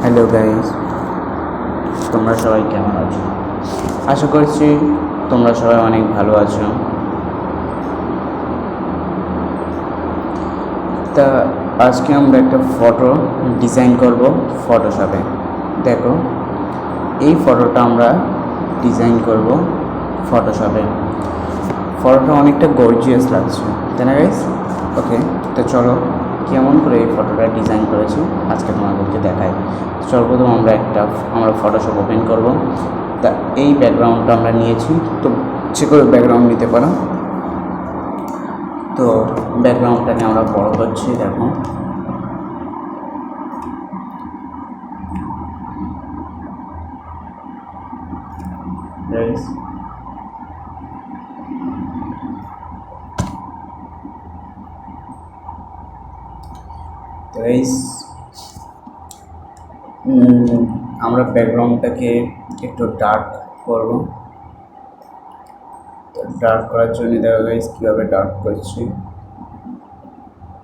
Hello guys, তোমরা সবাই কেমন আছো? আশা করছি তোমরা সবাই অনেক ভালো আছো। তা আজকে আমরা একটা ফটো ডিজাইন করব ফটোশপে। দেখো, এই ফটোটা আমরা ডিজাইন করব ফটোশপে। ফটোটা অনেকটা গর্জিয়াস লাগছে, তাই না গাইস? ওকে, তো চলো কেমন করে এই ফটোটা ডিজাইন করেছি আজকে তোমাদেরকে দেখাই। সর্বপ্রথম আমরা ফটোশপ ওপেন করব। তা এই ব্যাকগ্রাউন্ডটা আমরা নিয়েছি, তো যে করে ব্যাকগ্রাউন্ড নিতে পারো। তো ব্যাকগ্রাউন্ডটাকে আমরা বড় করছি, দেখো। গাইস, আমরা ব্যাকগ্রাউন্ডটাকে একটু ডার্ক করব। ডার্ক করার জন্য দেখো গাইস কীভাবে ডার্ক করছি।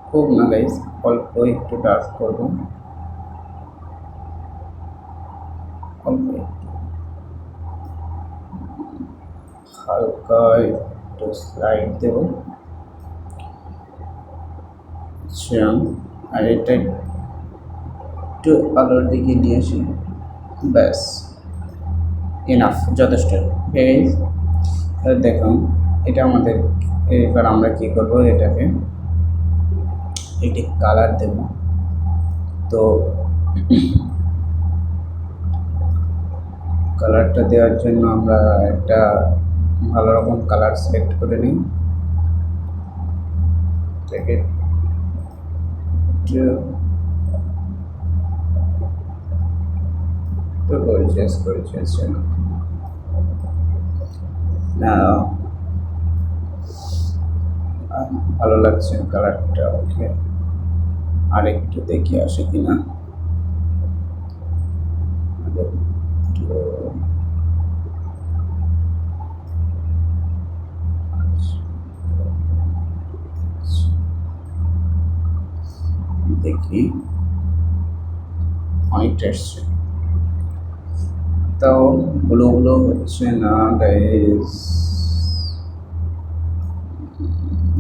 খুব না গাইস, অল্প একটু ডার্ক করব, অল্প একটু, হালকা একটু স্লাইড দেব। আচ্ছা, আর এটা একটু আলোর দিকে নিয়ে আসি, ব্যাস এনাফ, যথেষ্ট। দেখুন, এটা আমাদের, এবার আমরা কি করব, এটাকে একটি কালার দেব। তো কালারটা দেওয়ার জন্য আমরা একটা ভালো রকম কালার সিলেক্ট করে নিই। এটাকে একটু গর্জিয়াস না, ভালো লাগছে কালারটা। ওকে, আর একটু দেখি আসে কিনা। দেখি, অনেকটা এসছে, তাও ব্লু হচ্ছে না গাইস।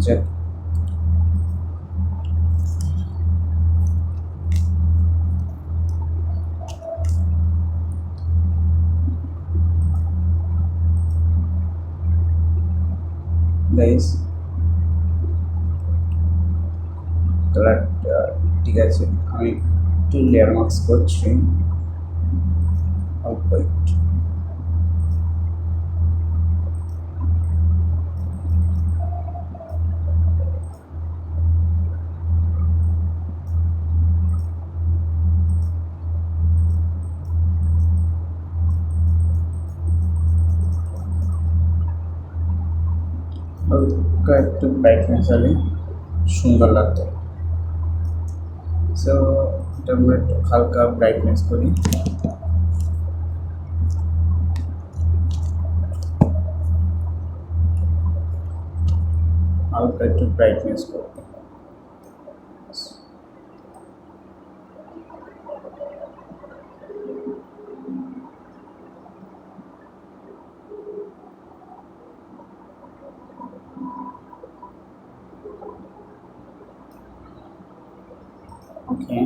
যাক, গাইস কালারটা ঠিক আছে। আমি একটু লেয়ার মার্কস করছি, অল্প একটু। হালকা একটু ব্রাইটনেস হলে সুন্দর লাগতো। সো এটা আমরা একটু হালকা ব্রাইটনেস করি। হালকা একটু ব্রাইটনেস করি। ওকে,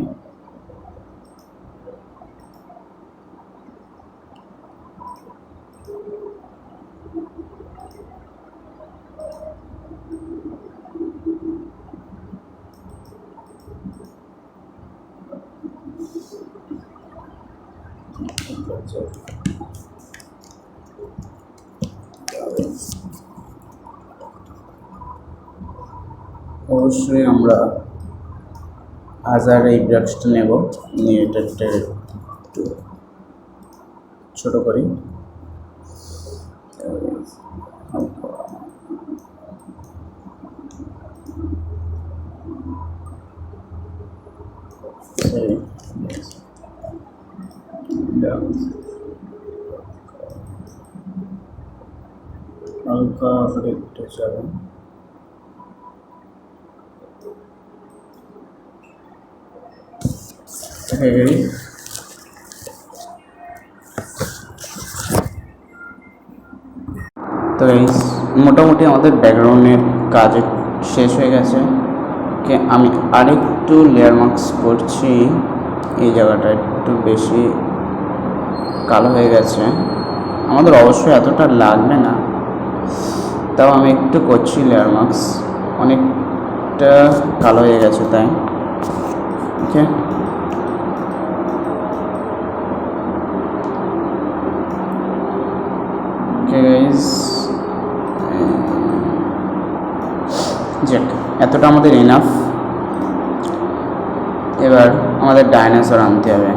অবশ্যই আমরা এই ব্রাশটা নেব, নিয়ে এটা একটু ছোট করি। হালকা করে একটু যাবে। তো গাইস মোটামুটি আমাদের ব্যাকগ্রাউন্ডের কাজ শেষ হয়ে গেছে। আমি আরেকটু লেয়ার মার্কস করছি, এই জায়গাটা একটু বেশি কালো হয়ে গেছে, আমাদের অবশ্যই এতটা লাগবে না, তাও আমি একটু করছি লেয়ার মার্কস, অনেকটা কালো হয়ে গেছে তাই। ওকে, গাইস যাক এতটা আমাদের এনাফ। এবার আমাদের ডাইনোসর আনতে হবে।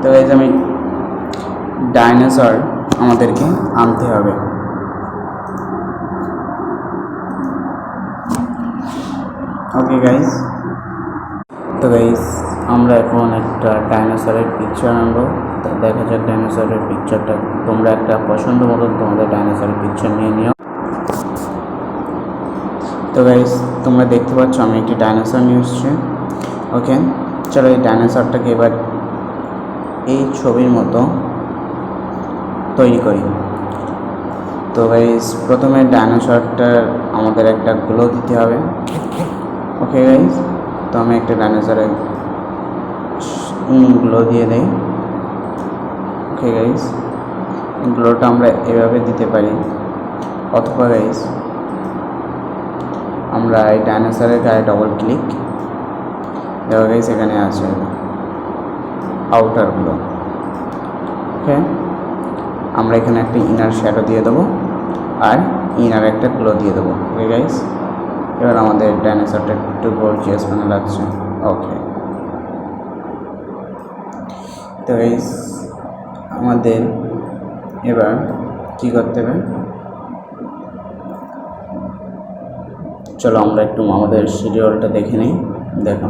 তো গাইস আমি ডাইনোসর আমাদেরকে আনতে হবে। ওকে গাইস, তো গাইস আমরা এখন একটা ডাইনোসরের পিকচার আনবো। তো দেখা যাক ডাইনোসরের পিকচারটা, তোমরা একটা পছন্দ মতন তোমাদের ডাইনোসরের পিকচার নিয়ে নিও। তো গাইস তোমরা দেখতে পাচ্ছ আমি একটি ডাইনোসর নিয়ে এসেছি। ওকে, চলো এই ডাইনোসরটাকে এবার এই ছবির মতো তৈরি করি। তো গাইস প্রথমে ডাইনোসরটার আমাদের একটা গ্লো দিতে হবে। ওকে গাইস, তো আমি একটা ডাইনোসরের গ্লো দিয়ে দেই। ওকে গাইস, গ্লোটা আমরা এভাবে দিতে পারি, অথবা গাইস আমরা এই ডাইনোসরের গায়ে ডবল ক্লিক, দেখো গাইস এখানে আছে আউটার গ্লো। ওকে, আমরা এখানে একটা ইনার শ্যাডো দিয়ে দেবো আর ইনার একটা গ্লো দিয়ে দেবো। ওকে গাইস, এবার আমাদের ডাইনোসরটা একটু গর্জিয়াস মানে লাগছে। ওকে, তো গাইস আমাদের এবার কী করতে হবে, চলো আমরা একটু আমাদের শিডিউলটা দেখে নিই। দেখো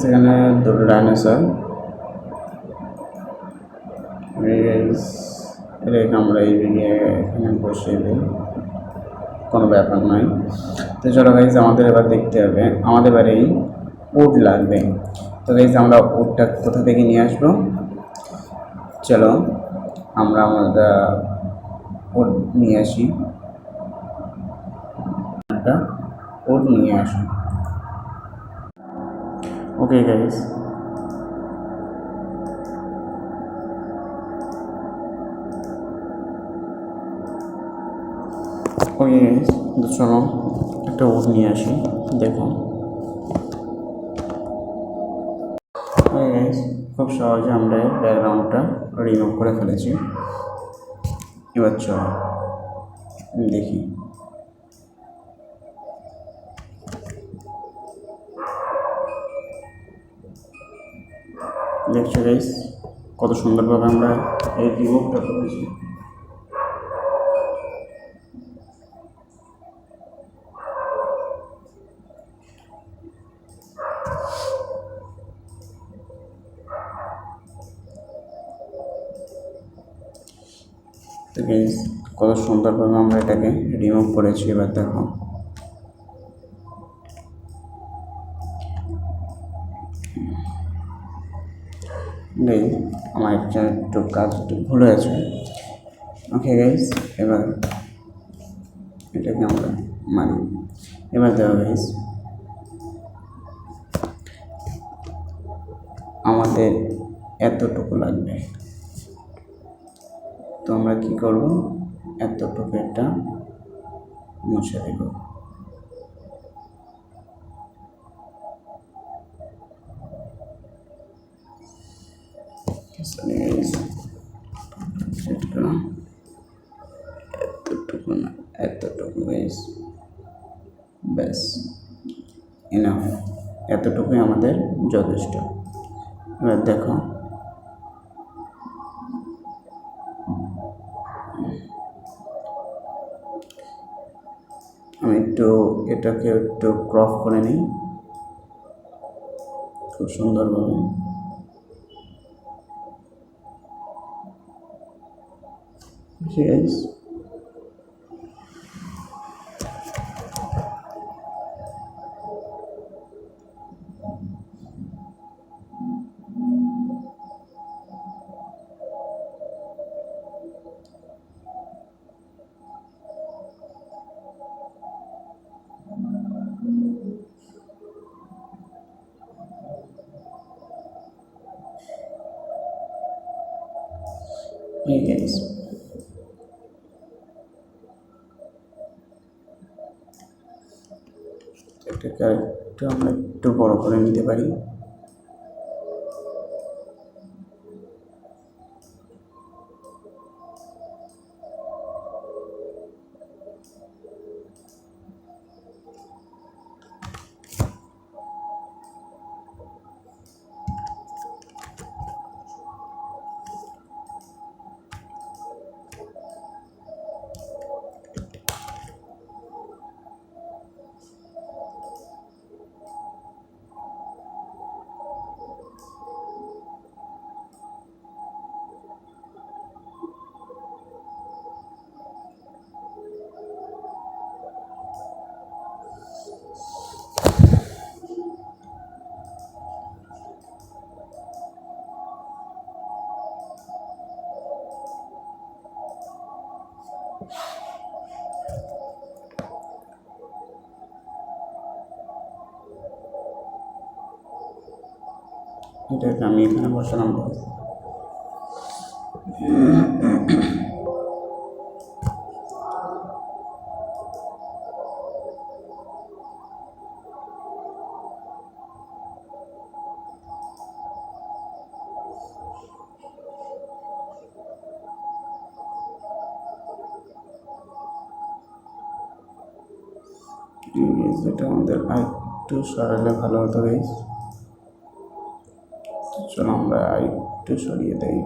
সেখানে দুটো ডাইনোসর, রেখে আমরা এই এখানে বসিয়ে দিই, কোনো ব্যাপার নয়। তো চলো গাইজ আমাদের এবার দেখতে হবে, আমাদের এবার এই উড লাগবে। তো গাইজ আমরা উডটা কোথা থেকে নিয়ে আসবো, চলো আমরা উড নিয়ে আসি, উড নিয়ে আসি। ওকে গাইজ, ওকে গাইজ তো চলো একটা উড নিয়ে আসি। দেখো ওকে গাইজ, খুব সহজে আমরা ব্যাকগ্রাউন্ডটা রিমুভ করে ফেলেছি। এবার চলো দেখি, দেখছো গাইস কত সুন্দরভাবে আমরা এই রিমুভটা করেছি। তো গাইস কত সুন্দরভাবে আমরা এটাকে রিমুভ করেছি। এবার দেখো গাইস আমার একটু কাজ ভুল হয়েছে। ওকে গাইস, এবার এটাকে আমরা মারি। এবার দেখো গাইস আমাদের এতটুকু লাগবে, তো আমরা কি করব, এতটুকু এটা মুছে দেব। এতটুকু না, এতটুকু গাইস, ব্যাস এনাফ, এতটুকুই আমাদের যথেষ্ট। এবার দেখো আমি একটু এটাকে একটু ক্রপ করে নিই খুব সুন্দরভাবে। ঠিক আছে, এই গাইস একটা ক্যারেক্টার আমরা একটু বড় করে নিতে পারি। এটাকে আমি এখানে বসালাম। এটা আমাদের আরেকটু সরালে ভালো হতো গাইস। চলো আমরা আরেকটু সরিয়ে দেই।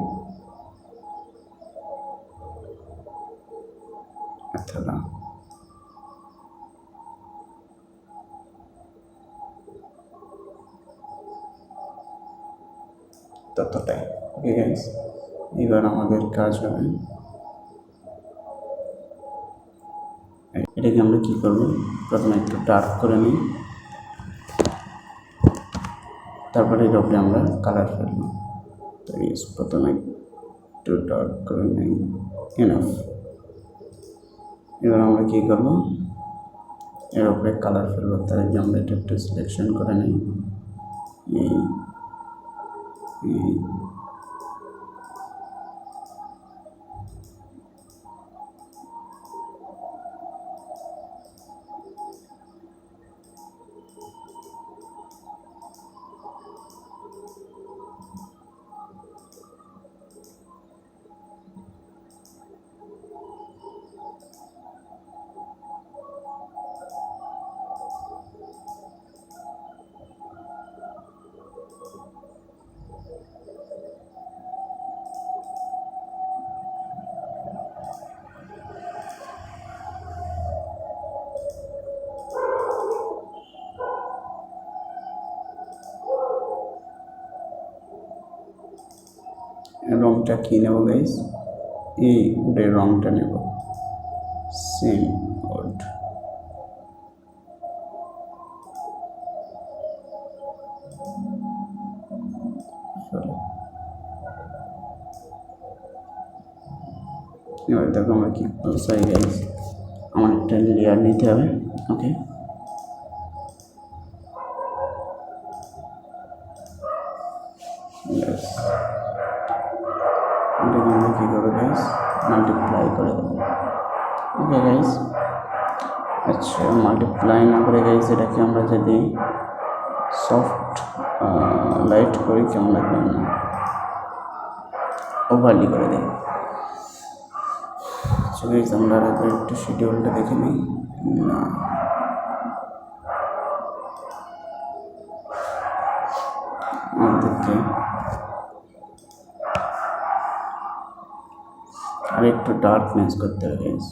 আচ্ছা ততটাই। ওকে গাইস, এবার আমাদের কাজ হবে এটাকে আমরা কী করবো, প্রথমে একটু ডার্ক করে নিই, তারপরে এর উপরে আমরা কালার ফেলবো। তো প্রথমে একটু ডার্ক করে নিই, এনাফ। এবার আমরা কী করবো, এর উপরে কালার ফেলবো। তার আগে আমরা এটা একটু সিলেকশন করে নিই, রংটা কী নেব গাইস, এই উডের রংটা নেব, সেম উড। এবার দেখো আমরা কি, সরি গাইস, আমার একটা লেয়ার নিতে হবে। ওকে, এটাকে আমরা কী করবো গাইস, মাল্টিপ্লাই করে দেবো। ওকে গাইস, আচ্ছা মাল্টিপ্লাই না করে গাইস এটাকে আমরা যদি সফট লাইট করি কেমন লাগবে না, ওভারলি করে দিই। আচ্ছা গাইস, আমরা একটু শিডিউলটা দেখে নিই। না, আমাদেরকে আর একটু ডার্কনেস করতে হবে গাইস।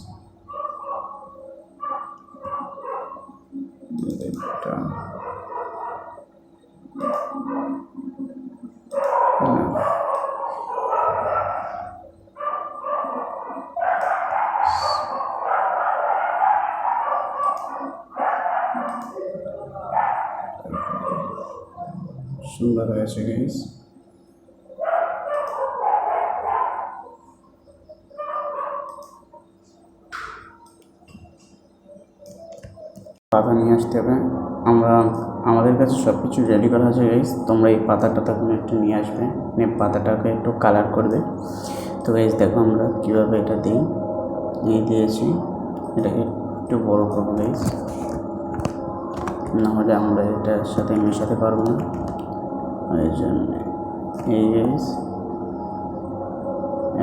সুন্দর হয়েছে গাইস। পাতা নিয়ে আসতে হবে। আমাদের কাছে সব কিছু রেডি করা আছে গাইস। তোমরা এই পাতাটা তখন একটু নিয়ে আসবে, নিয়ে পাতাটাকে একটু কালার করবে। তো গাইস দেখো আমরা কীভাবে এটা দিই, দিয়েছি। এটাকে একটু বড় করবো গাইস, নাহলে আমরা এটার সাথে মেশাতে পারবো না। এই জন্য এই গাইস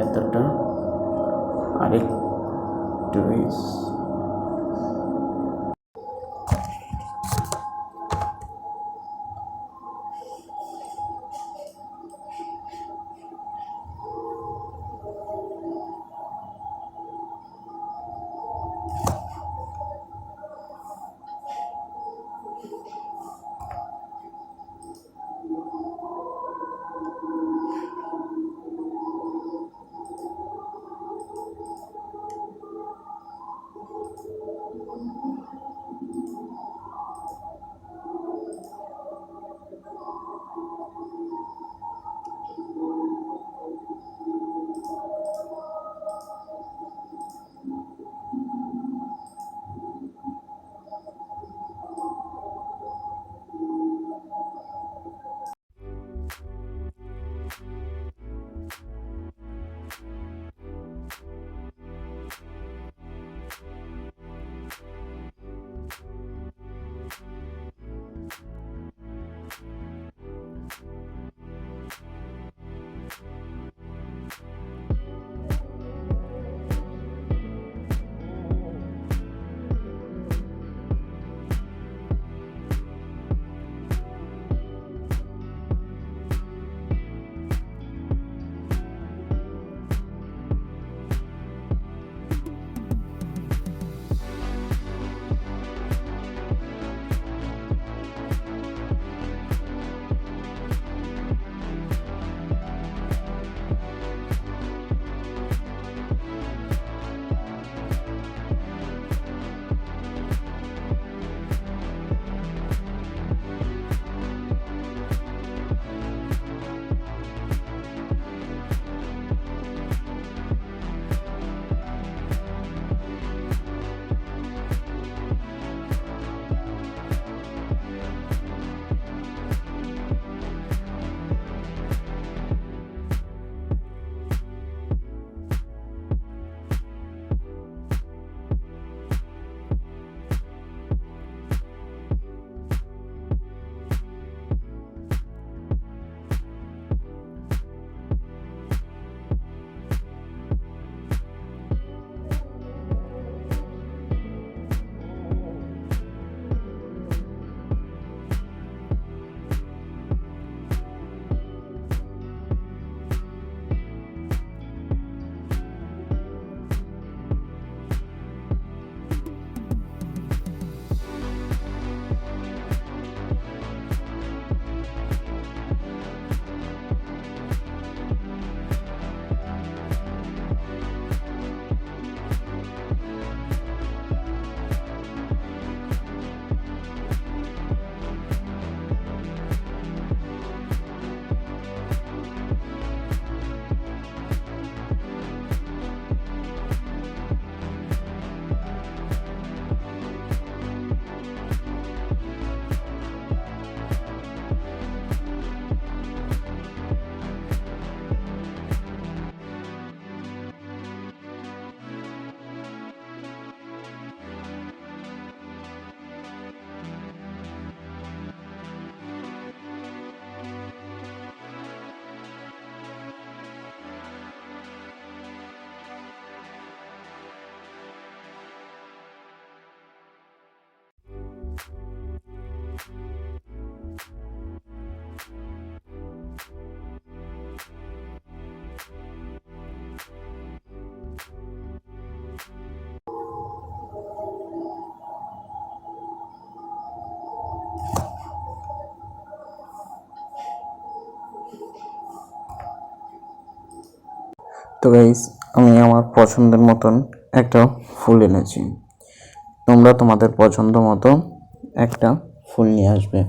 এতটা আরেকটু গাইস। তো গাইস আমি আমার পছন্দের মতন একটা ফুল এনেছি, তোমরা তোমাদের পছন্দ মতো একটা ফুল নিয়ে আসবে।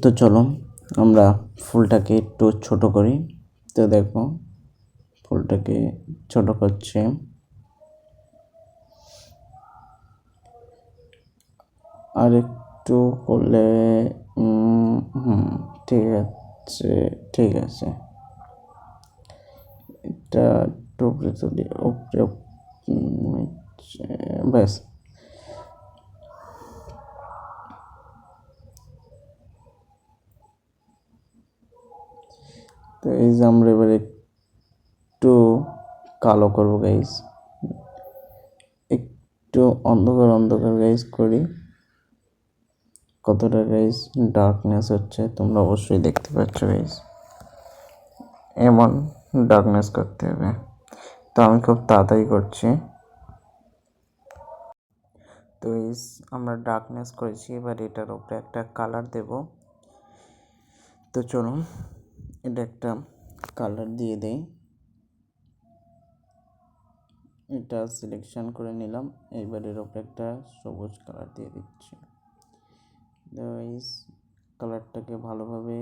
তো চলো আমরা ফুলটাকে একটু ছোট করি। তো দেখো ফুলটাকে ছোট করছে, আর একটু করলে ঠিক আছে ঠিক আছে। এটা টুকরে তুলি উপরে ব্যাস। তো এই যে আমরা এবার একটু কালো করবো গাইস, একটু অন্ধকার অন্ধকার গাইস করি। কতটা গাইস ডার্কনেস হচ্ছে তোমরা অবশ্যই দেখতে পাচ্ছ গাইস, এমন ডার্কনেস করতে হবে। তো আমি খুব তাড়াতাড়ি করছি। তো আমরা ডার্কনেস করেছি, এবার এটার উপরে একটা কালার দেব। তো চলুন এটা একটা কালার দিয়ে দেই। এটা সিলেকশন করে নিলাম, এইবার এর উপরে একটা সবুজ কালার দিয়ে দিচ্ছি। কালারটাকে ভালোভাবে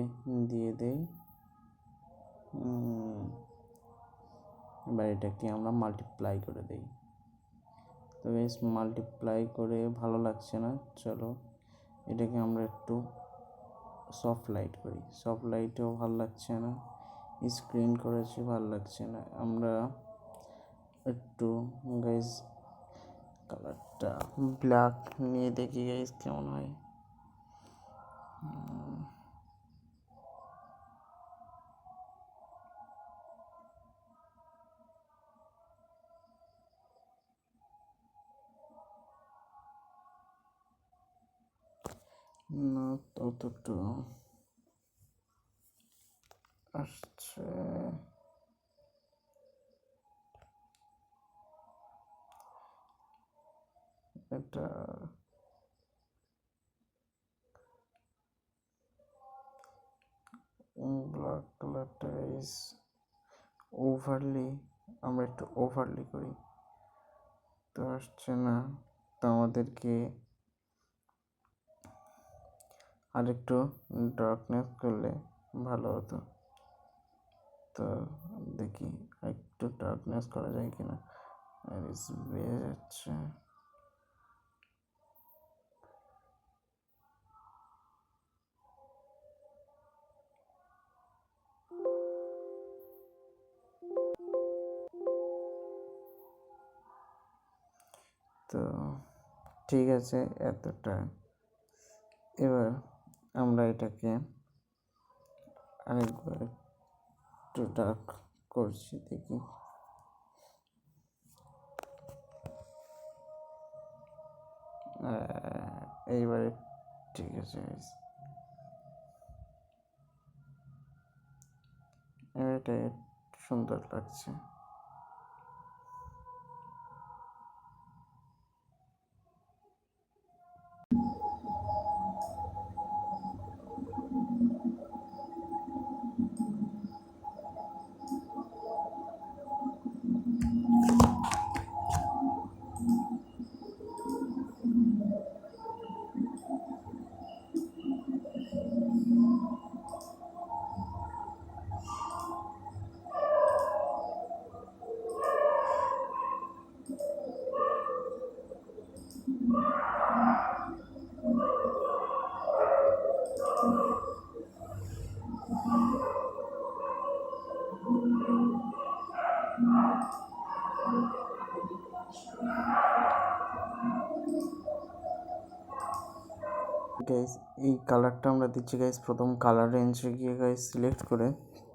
দিয়ে দেই। এবার এটাকে আমরা মাল্টিপ্লাই করে দেই। তো মাল্টিপ্লাই করে ভালো লাগছে না, চলো এটাকে আমরা একটু সফট লাইট করি। সফট লাইটেও ভালো লাগছে না, স্ক্রিন করেছি ভালো লাগছে না, আমরা একটু গাইস কালারটা ব্ল্যাক নিয়ে দেখি গাইস কেমন হয়। না ততটা আসছে, এটা ব্ল্যাক কালারটা গাইস ওভারলি, আমরা একটু ওভারলি করি, তো আসছে না। তো আমাদেরকে আর একটু ডার্কনেস করলে ভালো হতো। তো দেখি একটু ডার্কনেস করা যায় কিনা, বেড়ে যাচ্ছে। তো ঠিক আছে এতটা। এবার আমরা এটাকে আরেকবার একটু ডার্ক করছি, দেখি। এইবারে ঠিক আছে, এটা সুন্দর লাগছে। গাইস এই কালারটা আমরা দিচ্ছি গাইস, প্রথম কালার রেঞ্জে গিয়ে গাইস সিলেক্ট করে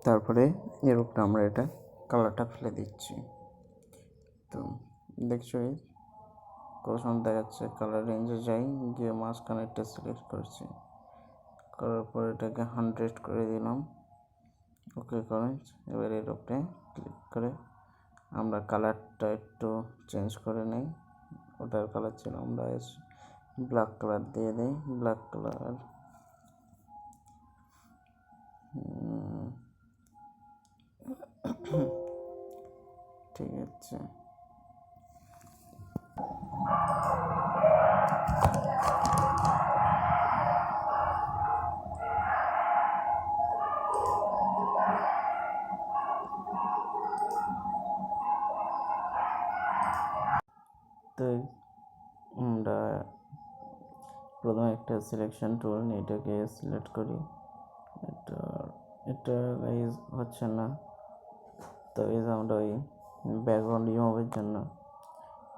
তারপরে এর উপরে আমরা এটা কালারটা ফেলে দিচ্ছি। তো দেখছো গাইস কত সুন্দর দেখাচ্ছে। কালার রেঞ্জে যাই, গিয়ে মাঝখানে একটা সিলেক্ট করছি, করার পর এটাকে 100 করে দিলাম, ওকে করে। এবার এর উপরে ক্লিক করে আমরা কালারটা একটু চেঞ্জ করে নেই, ওটার কালার ছিল, আমরা ব্ল্যাক কালার দিয়ে দিই। ব্ল্যাক কালার ঠিক আছে। তো আমরা প্রথমে একটা সিলেকশন টুল নিয়ে এটাকে সিলেক্ট করি, এটা এটা গাইজ হচ্ছে না, তো এই যে আমরা ওই ব্যাকগ্রাউন্ড রিমুভের জন্য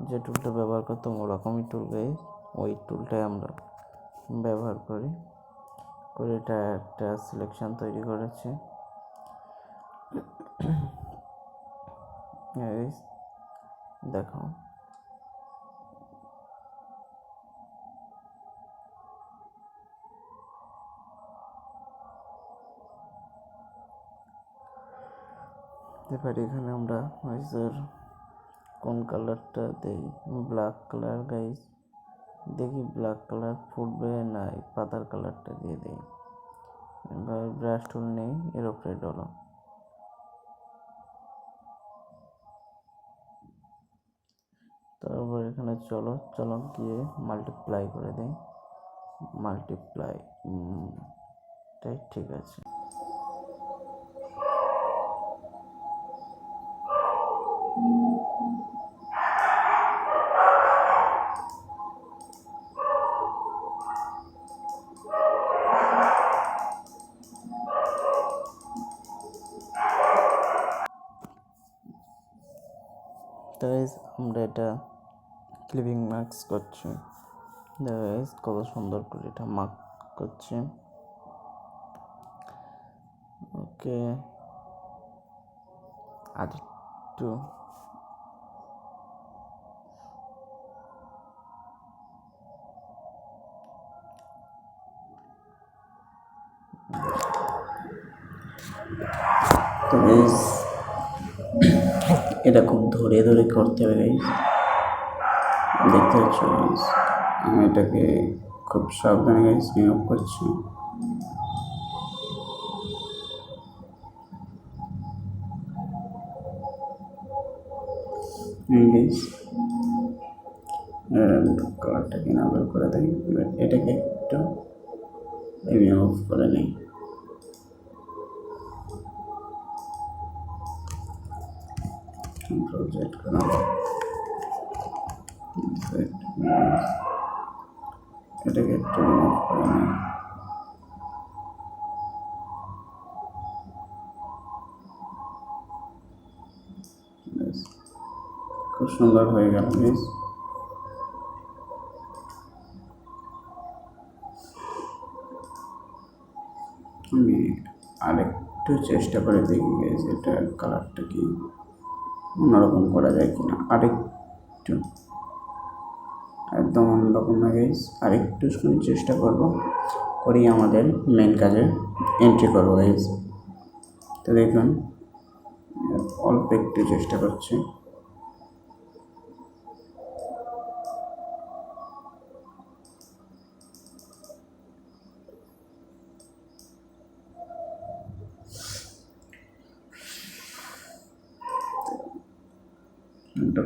যে টুলটা ব্যবহার করতাম ওরকমই টুল গাইস, ওই টুলটাই আমরা ব্যবহার করি করে এটা একটা সিলেকশন তৈরি করেছি। দেখো এবার এখানে আমরা ভয়েসের কোন কালারটা দেই, ব্ল্যাক কালার গাইস, দেখি ব্ল্যাক কালার ফুটবে না পাতার কালারটা দিয়ে দিই। এবার ব্রাশ টুল নেই, এর উপরে ডলো, তারপর এখানে চলো গিয়ে মাল্টিপ্লাই করে দিই, মাল্টিপ্লাই তাই ঠিক আছে। তাই আমরা এটা ক্লিপিং মার্কস করছি, কত সুন্দর করে এটা মার্ক করছি। ওকে আর একটু তো গাইস এটা খুব ধরে ধরে করতে হবে গাইস, দেখতে পাচ্ছ গাইস আমি এটাকে খুব সাবধানে গাইস রিমুভ করছি। গাইস কালারটাকে ইনেবল করে দেয়, এটাকে একটু রিমুভ করে নিই। প্রজেক্ট করা এটাকে একটু রিমুভ করে নিই। খুব সুন্দর হয়ে গেল গাইস। আমি আরেকটু চেষ্টা করে দেখি গাইস এটা কালারটা কি অন্যরকম করা যায় কিনা, আরেকটু একদম অন্যরকম না গাইস, আরেকটু চেষ্টা করব করি আমাদের মেন কাজে এন্ট্রি করবো গাইস। তো দেখুন অল্প একটু চেষ্টা করছি।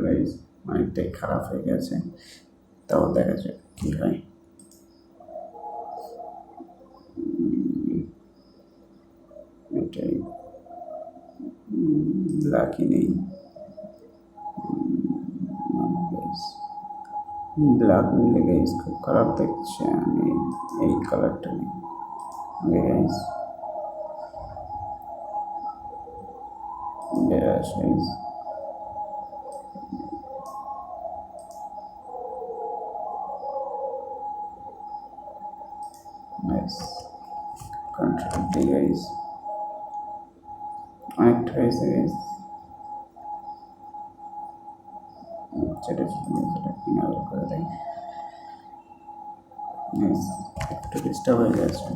গাইস অনেকটাই খারাপ হয়ে গেছে, তাও দেখা যাক কি হয়। এটাই ব্ল্যাকই নেই, ব্ল্যাক নিলে গাইস খুব খারাপ দেখছে, আমি এই কালারটা নিই guys. Guys nice control D guys, অনেকটা হয়েছে গাইস। যেটা ইনেবল করে দেয়, একটু ডিস্টার্ব হয়ে গেছে।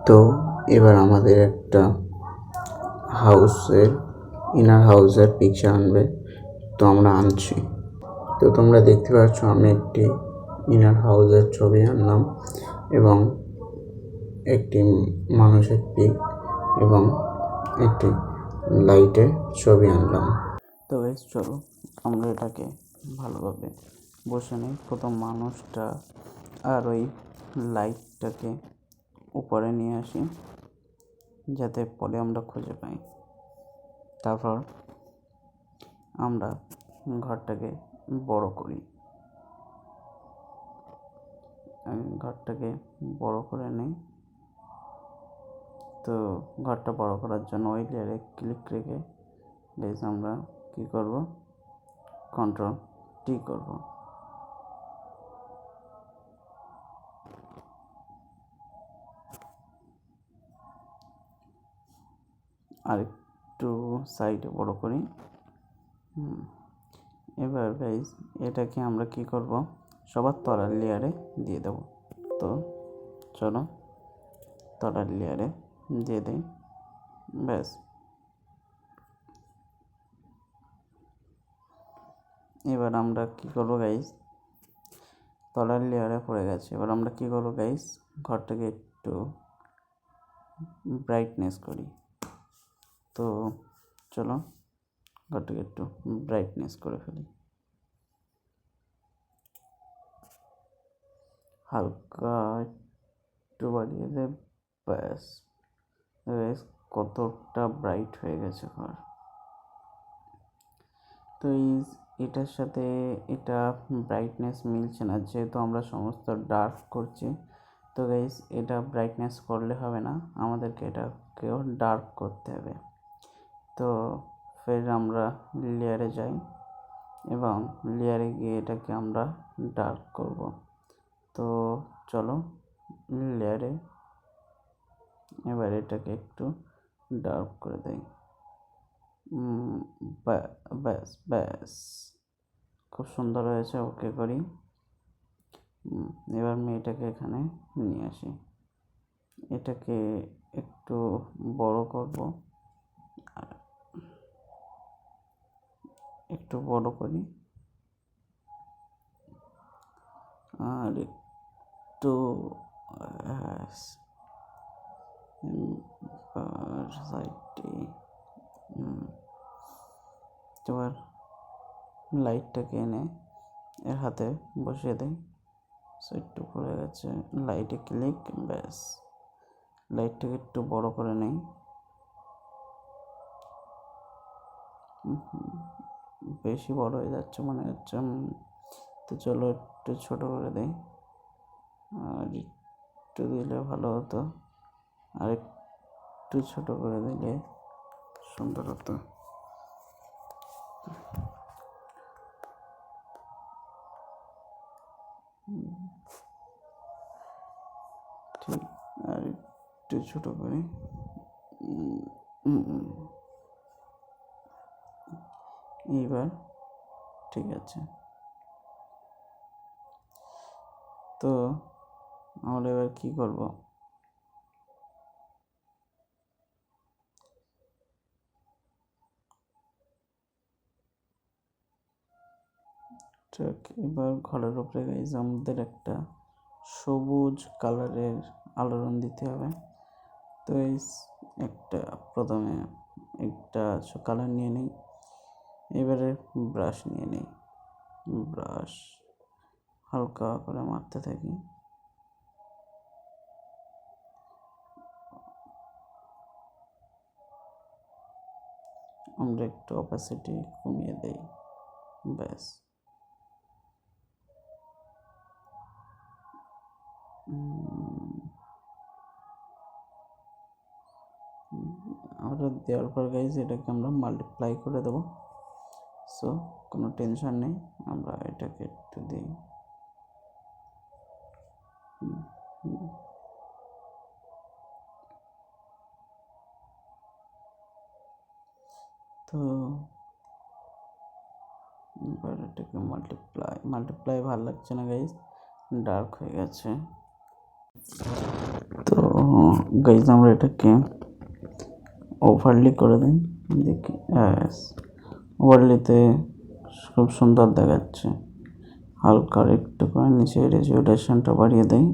তো এবার আমাদের একটা হাউসের ইনার হাউসের পিকচার আনবে, তো আমরা আনছি। তো তোমরা দেখতে পাচ্ছ আমি একটি ইনার হাউসের ছবি আনলাম এবং একটি মানুষের পিক এবং একটি লাইটের ছবি আনলাম। তো বেশ চলো আমরা এটাকে ভালোভাবে বসে নিই। প্রথম মানুষটা আর ওই লাইটটাকে উপরে নিয়ে আসি যাতে পরে আমরা খুঁজে পাই। তারপর আমরা ঘরটাকে বড় করি, ঘরটাকে বড় করে নিই। তো ঘরটা বড় করার জন্য ওই লেয়ারে ক্লিক রেখে গাইস আমরা কী করব, কন্ট্রোল টি করব। আর একটু সাইডে বড় করি। এবার গাইস এটাকে আমরা কি করব, সবার তলার লেয়ারে দিয়ে দেব। তো চলো তলার লেয়ারে দিয়ে দিই, ব্যাস। এবার আমরা কি করব গাইস, তলার লেয়ারে পড়ে গেছে। এবার আমরা কি করব গাইস, ঘরটাকে একটু ব্রাইটনেস করি। তো চলো ঘরটাকে একটু ব্রাইটনেস করে ফেলি, হালকা একটু বাড়িয়ে দে, ব্যাস। কতটা ব্রাইট হয়ে গেছে ঘর। তো এটার সাথে এটা ব্রাইটনেস মিলছে না, যেহেতু আমরা সমস্ত ডার্ক করছি। তো গাইস এটা ব্রাইটনেস করলে হবে না, আমাদেরকে এটাকেও ডার্ক করতে হবে। তো ফের আমরা লেয়ারে যাই এবং লেয়ারে গিয়ে এটাকে আমরা ডার্ক করব। তো চলো লেয়ারে এবার এটাকে একটু ডার্ক করে দেই, ব্যাস ব্যাস, খুব সুন্দর হয়েছে। ওকে করি। এবার আমি এটাকে এখানে নিয়ে আসি, এটাকে একটু বড় করব, একটু বড় করি আর একটু সাইডে। এবার লাইটটাকে এনে এর হাতে বসিয়ে দেই, সো একটু পড়ে গেছে, লাইটে ক্লিক, ব্যাস। লাইটটাকে একটু বড় করে নেই, বেশি বড় হয়ে যাচ্ছে মনে হচ্ছে। তো চলো একটু ছোট করে দেই, আর একটু দিলে ভালো হতো, আর একটু ছোট করে দিলে সুন্দর হতো। ঠিক, আর একটু ছোট করে। এইবার ঠিক আছে। তো আমরা এবার কি করব, এবার ঘরের উপরে গাইজ আমাদের একটা সবুজ কালারের আলোড়ন দিতে হবে। তো এই একটা প্রথমে একটা কালার নিয়ে নিই, এবারে ব্রাশ নিয়ে নিই, ব্রাশ হালকা করে মারতে থাকি। আমরা একটু অপাসিটি কমিয়ে দেই, ব্যাস। আমরা দেওয়ার পর গাইজ এটাকে আমরা মাল্টিপ্লাই করে দেবো, সো কোনো টেনশন নেই। আমরা এটাকে একটু দিই, তো এবার এটাকে মাল্টিপ্লাই ভালো লাগছে না গাইজ, ডার্ক হয়ে গেছে। তো গাইজ আমরা এটাকে ওভারলি করে দিই, দেখি ওভারলিতে খুব সুন্দর দেখাচ্ছে। হালকা একটু করে নিচে রেজুলেশনটা বাড়িয়ে দেই।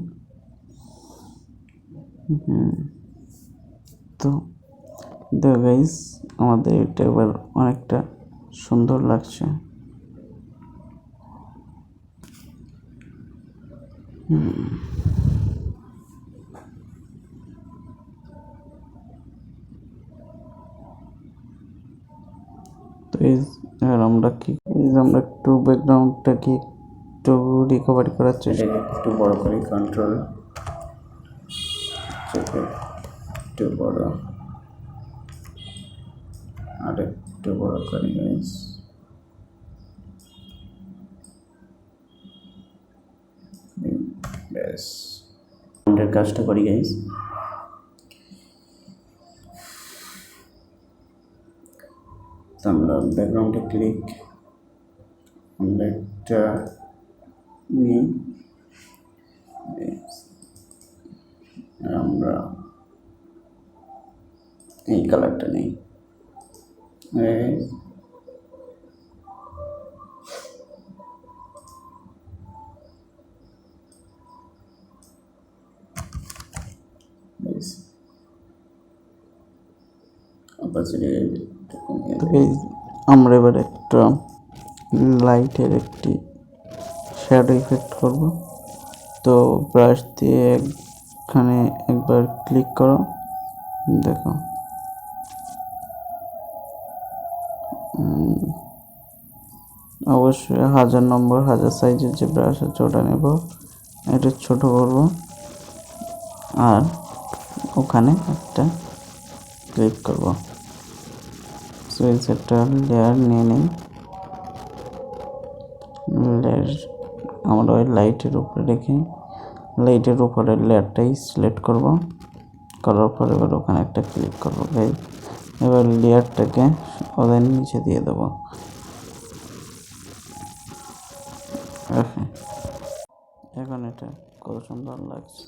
তো দেখো গাইজ আমাদের এটা এবার অনেকটা সুন্দর লাগছে। তো এবার আমরা আমরা একটু ব্যাকগ্রাউন্ডটাকে একটু রিকভারি করার চেষ্টা, একটু বড় করি, কন্ট্রোল একটু বড়, আর একটু বড় করি গাইজ। ব্যাস কাজটা করি গাইজ। তো আমরা ব্যাকগ্রাউন্ডে ক্লিক, আমরা একটা নিই, আমরা এই কালারটা নিই। আমরা এবার একটা লাইটের একটি শ্যাডো ইফেক্ট করব। তো ব্রাশ দিয়ে এখানে একবার ক্লিক করো, দেখো অবশ্যই 1000 নম্বর 1000 সাইজের যে ব্রাশ আছে ওটা নেব, এটা ছোট করব আর ওখানে একটা ক্লিক করব। সুইচ একটা লেয়ার নিয়ে নিই, লেয়ার আমরা ওই লাইটের উপরে রেখে লাইটের উপরের লেয়ারটাই সিলেক্ট করব, করার পর এবার ওখানে একটা ক্লিক করব গাইজ। এবার লেয়ারটাকে ওদের নিচে দিয়ে দেবো। এখন এটা কত সুন্দর লাগছে।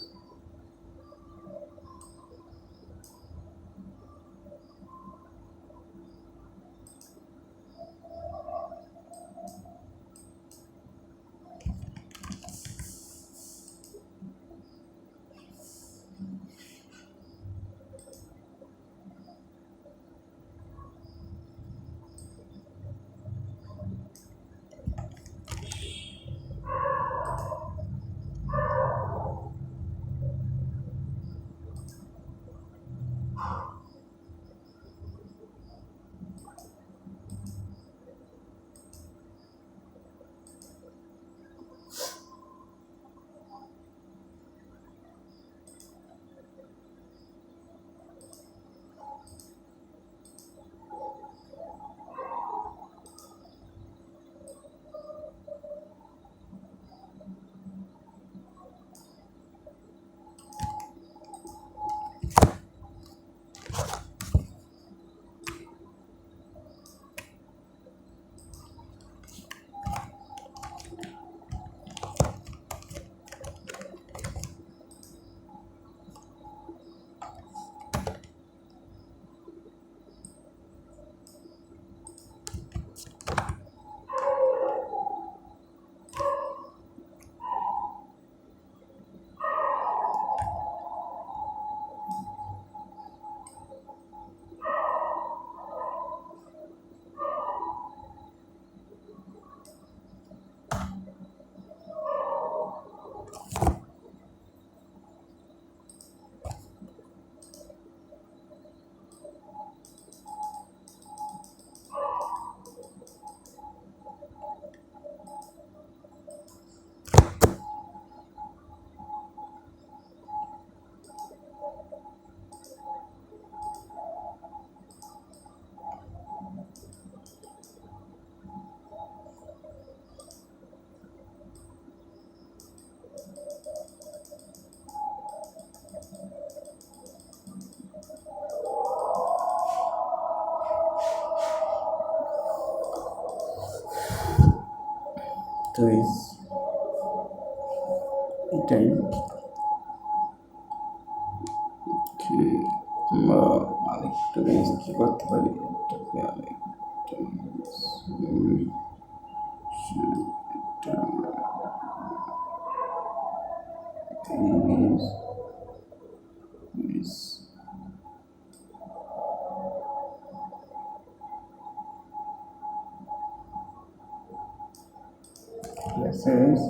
তো এটাই আমরা আরেকটু বেশি কি করতে পারি এটাকে আরেকটু places.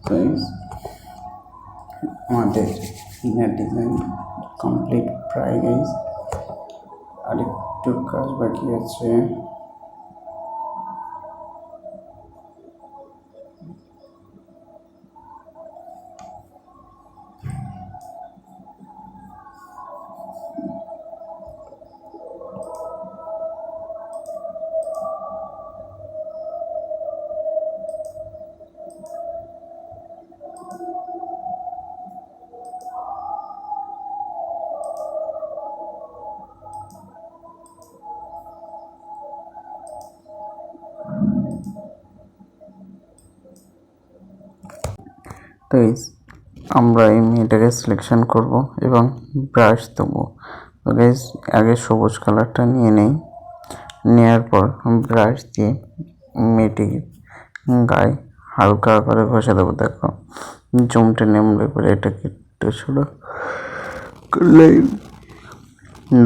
Guys, আমাদের ইনার ডিজাইন কমপ্লিট প্রায় গাইস, আরেকটু কাজ বাকি আছে। তো আমরা এই মেয়েটাকে সিলেকশন করব এবং ব্রাশ দেবো। তো গাইস আগে সবুজ কালারটা নিয়ে নেই, নেওয়ার পর ব্রাশ দিয়ে মেয়েটির গায়ে হালকা করে ঘষে দেবো। দেখো জমটে নেমলে পরে এটাকে একটু ছোটো করলে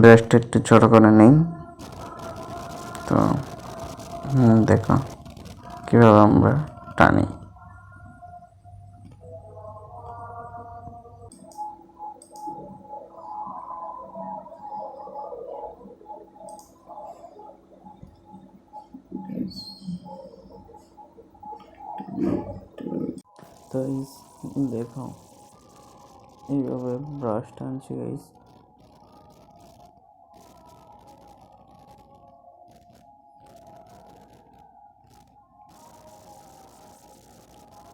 ব্রাশটা একটু ছোটো করে নেই। তো দেখো কীভাবে আমরা টানি। তো দেখো এইভাবে ব্রাশ টানছি গাইস।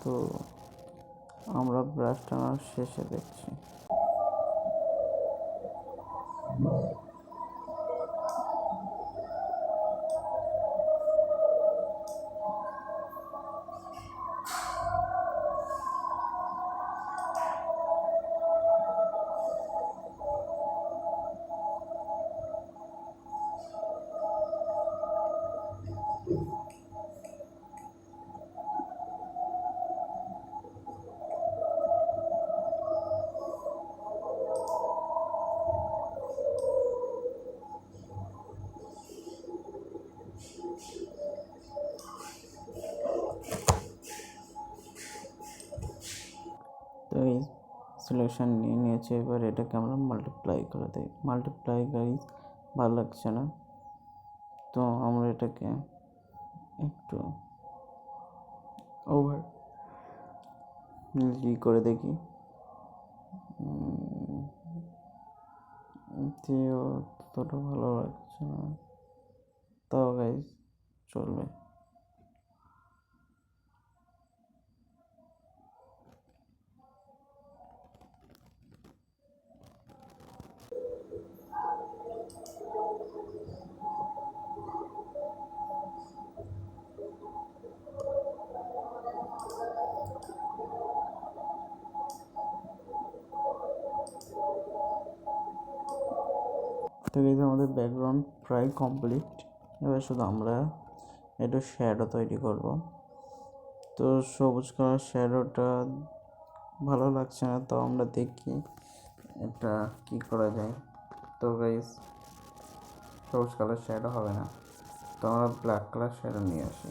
তো আমরা ব্রাশ টানার শেষে দেখছি। তো এই সলিউশন নিয়ে নিয়েছে, এবার এটাকে আমরা মাল্টিপ্লাই করে দিই। মাল্টিপ্লাই গাইস ভালো লাগছে না, তো আমরা এটাকে একটু ওভার করে দেখি। অতটা ভালো লাগছে না, তাও গাইস চলবে। তো এই যে আমাদের ব্যাকগ্রাউন্ড প্রায় কমপ্লিট। এবার শুধু আমরা একটু শ্যাডো তৈরি করব। তো সবুজ কালার শ্যাডোটা ভালো লাগছে না, তো আমরা দেখি এটা কি করা যায়। তো গাইস সবুজ কালার শ্যাডো হবে না, তো আমরা ব্ল্যাক কালার শ্যাডো নিয়ে আসি।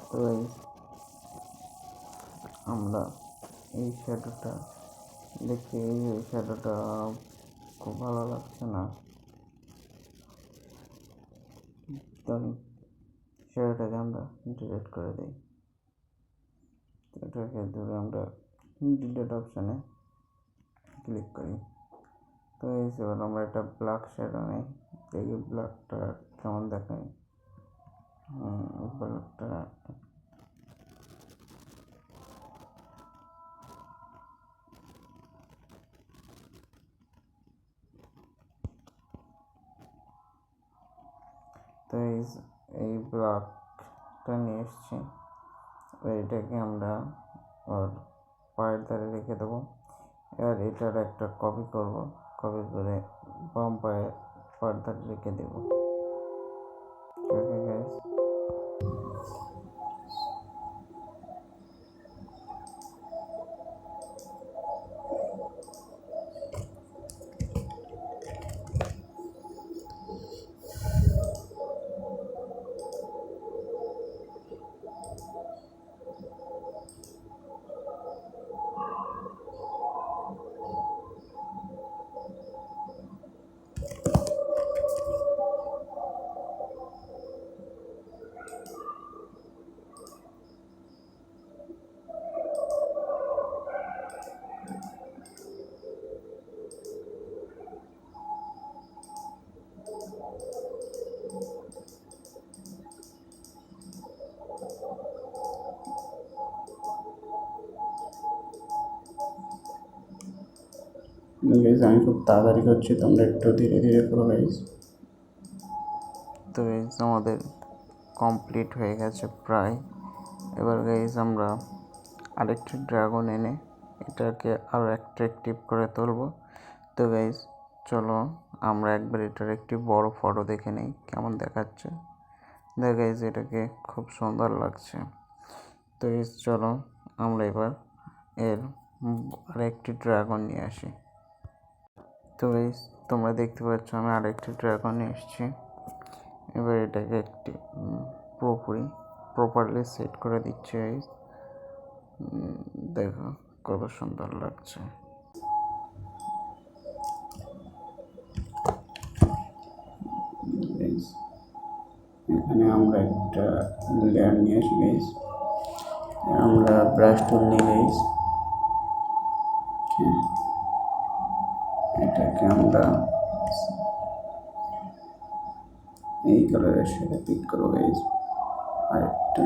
তো গাইস আমরা এই শ্যাডোটা দেখি, এই শ্যাডোটা খুব ভালো লাগছে না, তো শ্যাডোটাকে আমরা ডিলিট করে দিই। এটাকে ধরে আমরা ডিলিট অপশানে ক্লিক করি। তো এই এবার আমরা একটা ব্ল্যাক শ্যাডো নিই, দেখি ব্ল্যাকটা কেমন দেখায়। ব্ল্যাকটা তো এই ব্লকটা নিয়ে এসছি। এটাকে আমরা ওর পায়ের ধারে রেখে দেবো। এবার এটার একটা কপি করব, কপি করে বাম পায়ের ধারে রেখে দেবো। ওকে গাইস, আমি খুব তাড়াতাড়ি করছি, তোমরা একটু ধীরে ধীরে করো গাইস। তো গাইস আমাদের কমপ্লিট হয়ে গেছে প্রায়। এবার গাইস আমরা আরেকটি ড্রাগন এনে এটাকে আরও অ্যাট্রাকটিভ করে তুলবো। তো গাইস চলো আমরা একবার এটার একটি বড় ফটো দেখে নেই কেমন দেখাচ্ছে। দেখ গাইস এটাকে খুব সুন্দর লাগছে। তো গাইস চলো আমরা এবার এর আরেকটি ড্রাগন নিয়ে আসি। তো গাইস তোমরা দেখতে পাচ্ছ আমি আরেকটি ড্রাগন নিয়ে এসেছি। এবার এটাকে একটি প্রপারলি সেট করে দিচ্ছি গাইস। দেখো কত সুন্দর লাগছে। এখানে আমরা একটা লেয়ার নিয়ে আসি গাইস। আমরা ব্রাশ টুল নিয়ে গাইস, এটাকে আমরা এই কালারের সাথে পিক করবো গাইস। আরেকটা